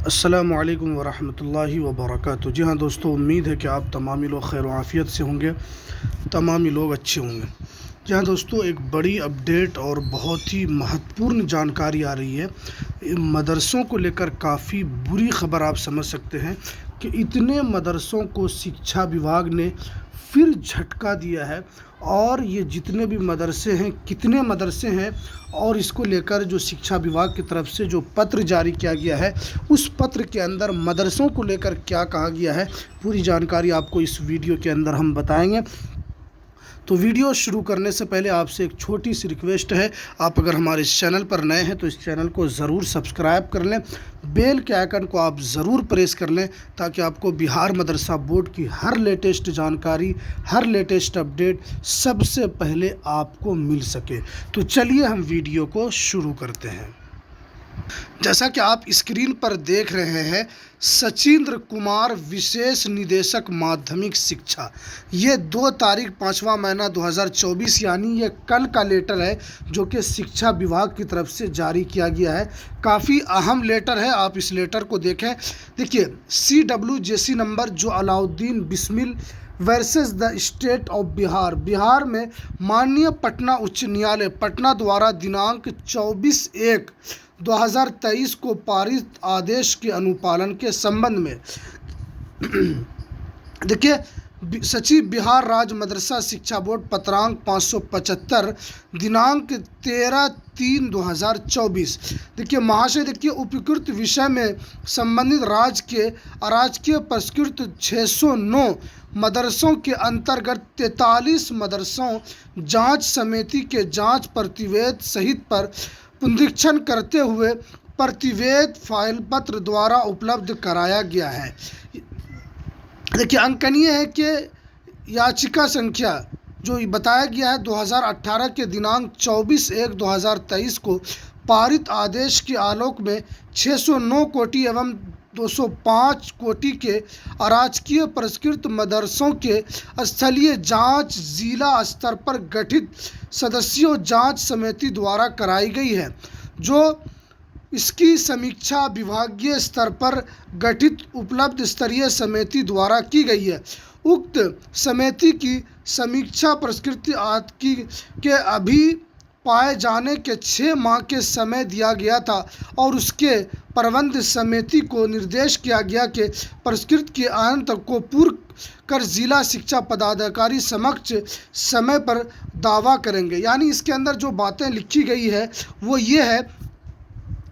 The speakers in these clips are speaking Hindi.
अस्सलामु अलैकुम वरहमतुल्लाहि वबरकातुहू। जी हाँ दोस्तों, उम्मीद है कि आप तमामी लोग खैर आफ़ियत से होंगे, तमामी लोग अच्छे होंगे। जी हाँ दोस्तों, एक बड़ी अपडेट और बहुत ही महत्वपूर्ण जानकारी आ रही है। मदरसों को लेकर काफ़ी बुरी ख़बर आप समझ सकते हैं कि इतने मदरसों को शिक्षा विभाग ने फिर झटका दिया है। और ये जितने भी मदरसे हैं, कितने मदरसे हैं, और इसको लेकर जो शिक्षा विभाग की तरफ से जो पत्र जारी किया गया है, उस पत्र के अंदर मदरसों को लेकर क्या कहा गया है, पूरी जानकारी आपको इस वीडियो के अंदर हम बताएंगे। तो वीडियो शुरू करने से पहले आपसे एक छोटी सी रिक्वेस्ट है, आप अगर हमारे इस चैनल पर नए हैं तो इस चैनल को ज़रूर सब्सक्राइब कर लें, बेल के आइकन को आप ज़रूर प्रेस कर लें, ताकि आपको बिहार मदरसा बोर्ड की हर लेटेस्ट जानकारी, हर लेटेस्ट अपडेट सबसे पहले आपको मिल सके। तो चलिए हम वीडियो को शुरू करते हैं। जैसा कि आप स्क्रीन पर देख रहे हैं, सचिंद्र कुमार विशेष निदेशक माध्यमिक शिक्षा, ये 2 तारीख 5वां महीना 2024 यानी ये कल का लेटर है जो कि शिक्षा विभाग की तरफ से जारी किया गया है। काफ़ी अहम लेटर है, आप इस लेटर को देखें। देखिए, CWJC नंबर जो Alauddin Bismil versus the state of Bihar, Bihar में माननीय पटना उच्च न्यायालय पटना द्वारा दिनांक 24/1/2023 को पारित आदेश के अनुपालन के संबंध में देखिए, सचिव बिहार राज्य मदरसा शिक्षा बोर्ड पत्रांक 575 दिनांक 13/3/2024। देखिए महाशय, देखिए उपयुक्त विषय में संबंधित राज्य के अराजकीय परिष्कृत 609 मदरसों के अंतर्गत 43 मदरसों जांच समिति के जांच प्रतिवेद सहित पर पुनरीक्षण करते हुए प्रतिवेद फाइल पत्र द्वारा उपलब्ध कराया गया है। देखिए, अंकनीय है कि याचिका संख्या जो बताया गया है 2018 के दिनांक 24/1/2023 को पारित आदेश के आलोक में 609 कोटि एवं 205 कोटि के अराजकीय परिष्कृत मदरसों के स्थलीय जांच जिला स्तर पर गठित सदस्यों जांच समिति द्वारा कराई गई है, जो इसकी समीक्षा विभागीय स्तर पर गठित उपलब्ध स्तरीय समिति द्वारा की गई है। उक्त समिति की समीक्षा परिष्कृत आदि के अभी पाए जाने के 6 माह के समय दिया गया था और उसके प्रबंध समिति को निर्देश किया गया कि परिष्कृत के अंत को पूर्ण कर जिला शिक्षा पदाधिकारी समक्ष समय पर दावा करेंगे। यानी इसके अंदर जो बातें लिखी गई है वो ये है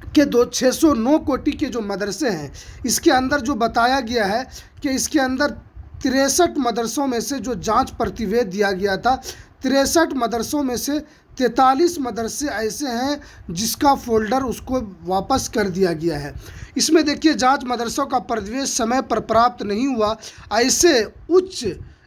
कि 609 कोटि के जो मदरसे हैं, इसके अंदर जो बताया गया है कि इसके अंदर 63 मदरसों में से जो जांच प्रतिवेद दिया गया था, 63 मदरसों में से 43 मदरसे ऐसे हैं जिसका फोल्डर उसको वापस कर दिया गया है। इसमें देखिए, जांच मदरसों का प्रतिवेद समय पर प्राप्त नहीं हुआ, ऐसे उच्च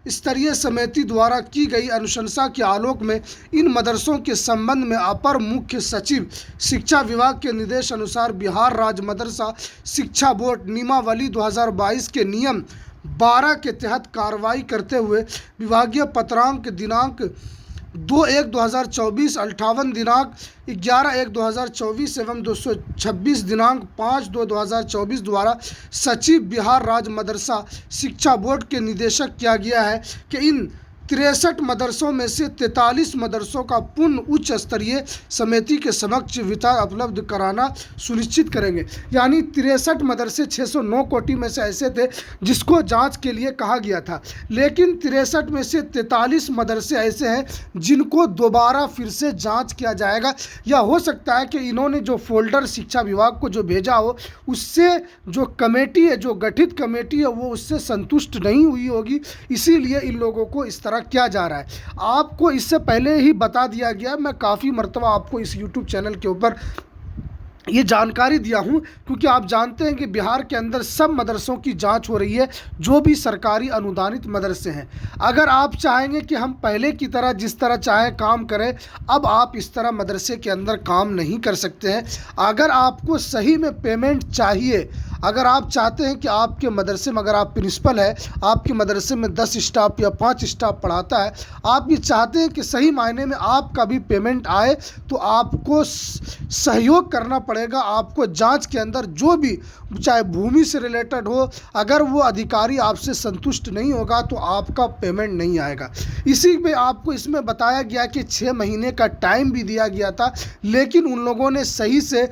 स्तरीय समिति द्वारा की गई अनुशंसा के आलोक में इन मदरसों के संबंध में अपर मुख्य सचिव शिक्षा विभाग के निर्देश अनुसार बिहार राज्य मदरसा शिक्षा बोर्ड नियमावली 2022 के नियम 12 के तहत कार्रवाई करते हुए विभागीय पत्रांक दिनांक 2/1/2024, 58 दिनांक 11/1/2024 एवं 226 दिनांक 5/2/2024 द्वारा सचिव बिहार राज्य मदरसा शिक्षा बोर्ड के निदेशक किया गया है कि इन 63 मदरसों में से 43 मदरसों का पूर्ण उच्च स्तरीय समिति के समक्ष विचार उपलब्ध कराना सुनिश्चित करेंगे। यानी 63 मदरसे 609 कोटि में से ऐसे थे जिसको जांच के लिए कहा गया था, लेकिन 63 में से 43 मदरसे ऐसे हैं जिनको दोबारा फिर से जांच किया जाएगा। या हो सकता है कि इन्होंने जो फोल्डर शिक्षा विभाग को जो भेजा हो, उससे जो कमेटी है, जो गठित कमेटी है, वो उससे संतुष्ट नहीं हुई होगी, इसीलिए इन लोगों को इस तरह क्या जा रहा है। आपको इससे पहले ही बता दिया गया, मैं काफ़ी मर्तबा आपको इस YouTube चैनल के ऊपर ये जानकारी दिया हूँ, क्योंकि आप जानते हैं कि बिहार के अंदर सब मदरसों की जांच हो रही है, जो भी सरकारी अनुदानित मदरसे हैं। अगर आप चाहेंगे कि हम पहले की तरह जिस तरह चाहें काम करें, अब आप इस तरह मदरसे के अंदर काम नहीं कर सकते हैं। अगर आपको सही में पेमेंट चाहिए, अगर आप चाहते हैं कि आपके मदरसे में, अगर आप प्रिंसिपल है, आपके मदरसे में 10 स्टाफ या 5 स्टाफ पढ़ाता है, आप ये चाहते हैं कि सही मायने में आपका भी पेमेंट आए, तो आपको सहयोग करना पड़ेगा। आपको जांच के अंदर जो भी, चाहे भूमि से रिलेटेड हो, अगर वो अधिकारी आपसे संतुष्ट नहीं होगा तो आपका पेमेंट नहीं आएगा। इसी पे आपको इसमें बताया गया कि 6 महीने का टाइम भी दिया गया था, लेकिन उन लोगों ने सही से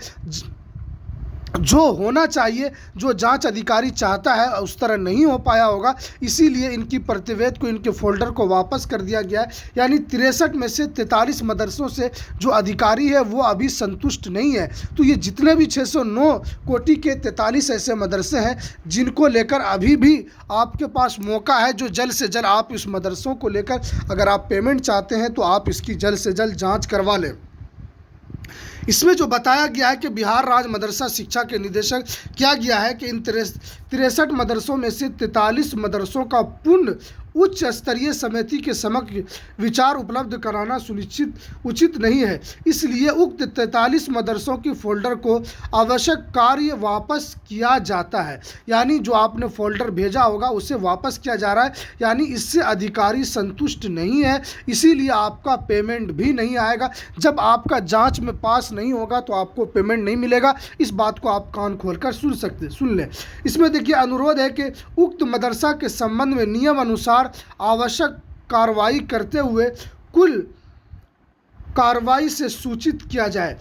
जो होना चाहिए, जो जांच अधिकारी चाहता है, उस तरह नहीं हो पाया होगा। इसीलिए इनकी प्रतिवेद को, इनके फोल्डर को वापस कर दिया गया है। यानी 63 में से 43 मदरसों से जो अधिकारी है वो अभी संतुष्ट नहीं है। तो ये जितने भी 609 कोटि के 43 ऐसे मदरसे हैं जिनको लेकर अभी भी आपके पास मौका है, जो जल्द से जल्द आप इस मदरसों को लेकर अगर आप पेमेंट चाहते हैं तो आप इसकी जल्द से जल्द जाँच करवा लें। इसमें जो बताया गया है कि बिहार राज्य मदरसा शिक्षा के निदेशक किया गया है कि इन 63 मदरसों में से 43 मदरसों का पूर्ण उच्च स्तरीय समिति के समक्ष विचार उपलब्ध कराना सुनिश्चित उचित नहीं है। इसलिए उक्त 43 मदरसों की फोल्डर को आवश्यक कार्य वापस किया जाता है। यानी जो आपने फोल्डर भेजा होगा उसे वापस किया जा रहा है, यानी इससे अधिकारी संतुष्ट नहीं है, इसीलिए आपका पेमेंट भी नहीं आएगा। जब आपका जांच में पास नहीं होगा तो आपको पेमेंट नहीं मिलेगा। इस बात को आप कान खोलकर सुन लें। इसमें देखिए अनुरोध है कि उक्त मदरसा के संबंध में नियम अनुसार आवश्यक कार्रवाई करते हुए कुल कार्रवाई से सूचित किया जाए।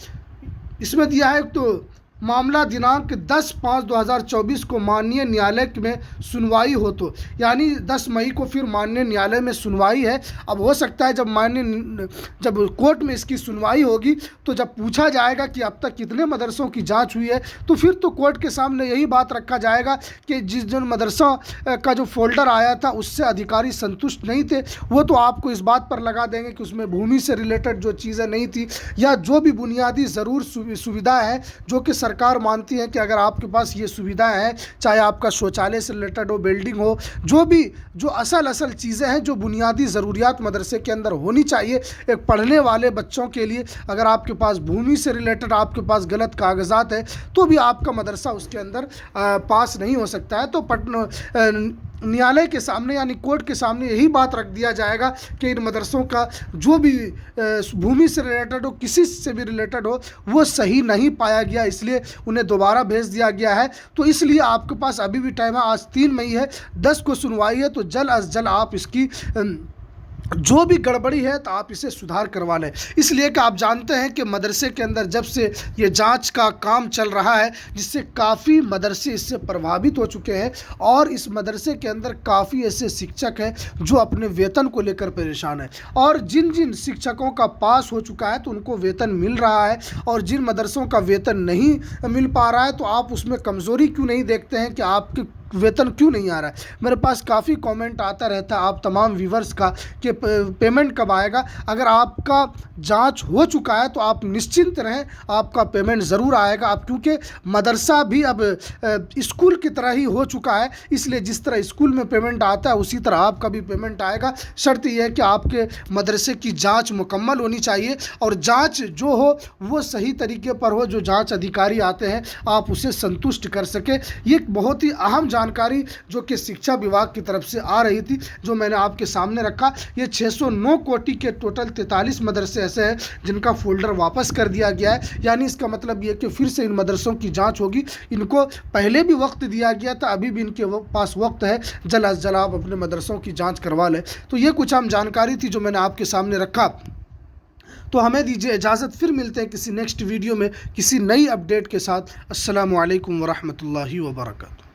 इसमें दिया है तो मामला दिनांक 10/5/2024 को माननीय न्यायालय में सुनवाई हो, तो यानी 10 मई को फिर माननीय न्यायालय में सुनवाई है। अब हो सकता है जब कोर्ट में इसकी सुनवाई होगी तो जब पूछा जाएगा कि अब तक कितने मदरसों की जांच हुई है, तो फिर तो कोर्ट के सामने यही बात रखा जाएगा कि जिन मदरसा का जो फोल्डर आया था उससे अधिकारी संतुष्ट नहीं थे, वो तो आपको इस बात पर लगा देंगे कि उसमें भूमि से रिलेटेड जो चीज़ें नहीं थी या जो भी बुनियादी ज़रूर सुविधा है जो कि सरकार मानती है कि अगर आपके पास ये सुविधाएं हैं, चाहे आपका शौचालय से रिलेटेड हो, बिल्डिंग हो, जो असल चीज़ें हैं जो बुनियादी ज़रूरियात मदरसे के अंदर होनी चाहिए एक पढ़ने वाले बच्चों के लिए, अगर आपके पास भूमि से रिलेटेड आपके पास गलत कागजात है तो भी आपका मदरसा उसके अंदर पास नहीं हो सकता है। तो न्यायालय के सामने यानी कोर्ट के सामने यही बात रख दिया जाएगा कि इन मदरसों का जो भी भूमि से रिलेटेड हो, किसी से भी रिलेटेड हो, वो सही नहीं पाया गया, इसलिए उन्हें दोबारा भेज दिया गया है। तो इसलिए आपके पास अभी भी टाइम है, आज 3 मई है, 10 को सुनवाई है, तो जल्द अज जल्द आप इसकी जो भी गड़बड़ी है तो आप इसे सुधार करवा लें। इसलिए कि आप जानते हैं कि मदरसे के अंदर जब से ये जांच का काम चल रहा है, जिससे काफ़ी मदरसे इससे प्रभावित हो चुके हैं और इस मदरसे के अंदर काफ़ी ऐसे शिक्षक हैं जो अपने वेतन को लेकर परेशान हैं, और जिन जिन शिक्षकों का पास हो चुका है तो उनको वेतन मिल रहा है, और जिन मदरसों का वेतन नहीं मिल पा रहा है तो आप उसमें कमज़ोरी क्यों नहीं देखते हैं कि आपके वेतन क्यों नहीं आ रहा है। मेरे पास काफ़ी कमेंट आता रहता है आप तमाम व्यूवर्स का कि पेमेंट कब आएगा। अगर आपका जांच हो चुका है तो आप निश्चिंत रहें, आपका पेमेंट ज़रूर आएगा। अब क्योंकि मदरसा भी अब स्कूल की तरह ही हो चुका है, इसलिए जिस तरह स्कूल में पेमेंट आता है उसी तरह आपका भी पेमेंट आएगा। शर्त यह है कि आपके मदरसे की जाँच मुकम्मल होनी चाहिए, और जाँच जो हो वो सही तरीके पर हो, जो जाँच अधिकारी आते हैं आप उसे संतुष्ट कर सके। ये बहुत ही अहम जानकारी जो कि शिक्षा विभाग की तरफ से आ रही थी, जो मैंने आपके सामने रखा। ये 609 कोटि के टोटल 43 मदरसे ऐसे हैं जिनका फोल्डर वापस कर दिया गया है। यानी इसका मतलब ये कि फिर से इन मदरसों की जांच होगी। इनको पहले भी वक्त दिया गया था, अभी भी इनके पास वक्त है, जल्द अज जल्द आप अपने मदरसों की जाँच करवा लें। तो ये कुछ अहम जानकारी थी जो मैंने आपके सामने रखा। तो हमें दीजिए इजाज़त, फिर मिलते हैं किसी नेक्स्ट वीडियो में किसी नई अपडेट के साथ। अस्सलामु अलैकुम वरहमतुल्लाहि वबरकातुहू।